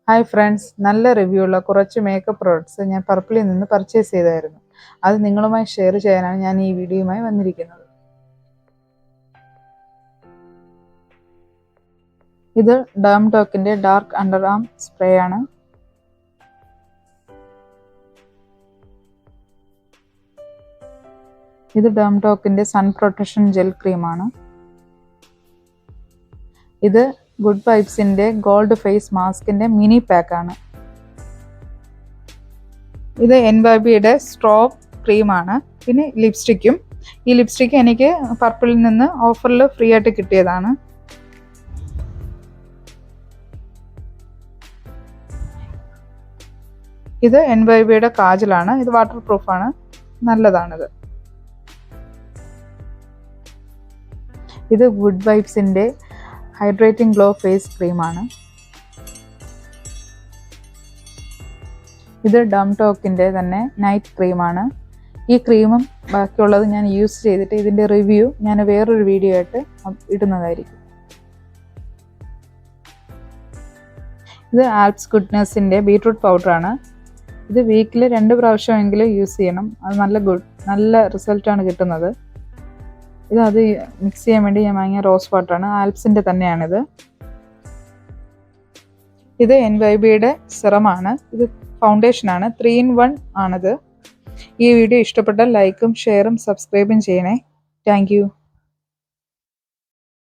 Hi friends, നല്ല review ഉള്ള കുറച്ച് മേക്കപ്പ് പ്രോഡക്ട്സ് ഞാൻ പർപ്പിളിൽ നിന്ന് പർച്ചേസ് ചെയ്തായിരുന്നു. അത് നിങ്ങളുമായി ഷെയർ ചെയ്യാനാണ് ഞാൻ ഈ വീഡിയോയുമായി വന്നിരിക്കുന്നത്. ഇത് DermDocന്റെ ഡാർക്ക് അണ്ടർആം സ്പ്രേ ആണ്. ഇത് DermDocന്റെ സൺ പ്രൊട്ടക്ഷൻ ജെൽ ക്രീമാണ്. ഇത് ഗുഡ് വൈബ്സിന്റെ ഗോൾഡ് ഫേസ് മാസ്കിന്റെ മിനി പാക്ക് ആണ്. ഇത് NYBയുടെ സ്ട്രോബ് ക്രീമാണ്. പിന്നെ ലിപ്സ്റ്റിക്കും. ഈ ലിപ്സ്റ്റിക്ക് എനിക്ക് പർപ്പിളിൽ നിന്ന് ഓഫറിൽ ഫ്രീ ആയിട്ട് കിട്ടിയതാണ്. ഇത് NYBയുടെ കാജലാണ്. ഇത് വാട്ടർ പ്രൂഫാണ്, നല്ലതാണിത്. ഇത് ഗുഡ് വൈബ്സിന്റെ ഹൈഡ്രേറ്റിംഗ് ഗ്ലോ ഫേസ് ക്രീമാണ്. ഇത് DermDocന്റെ തന്നെ നൈറ്റ് ക്രീമാണ്. ഈ ക്രീമും ബാക്കിയുള്ളത് ഞാൻ യൂസ് ചെയ്തിട്ട് ഇതിൻ്റെ റിവ്യൂ ഞാൻ വേറൊരു വീഡിയോ ആയിട്ട് ഇടുന്നതായിരിക്കും. ഇത് ആൽപ്സ് ഗുഡ്നെസ്സിൻ്റെ ബീട്രൂട്ട് പൗഡറാണ്. ഇത് വീക്കിൽ 2 പ്രാവശ്യമെങ്കിലും യൂസ് ചെയ്യണം. അത് നല്ല റിസൾട്ടാണ് കിട്ടുന്നത്. അത് മിക്സ് ചെയ്യാൻ വേണ്ടി ഞാൻ വാങ്ങിയ റോസ് വാട്ടറാണ്. ആൽപ്സിൻ്റെ തന്നെയാണിത്. ഇത് NYBയുടെ സെറമാണ്. ഇത് ഫൗണ്ടേഷനാണ്. 3-in-1 ആണിത്. ഈ വീഡിയോ ഇഷ്ടപ്പെട്ടാൽ ലൈക്കും ഷെയറും സബ്സ്ക്രൈബും ചെയ്യണേ. Thank you.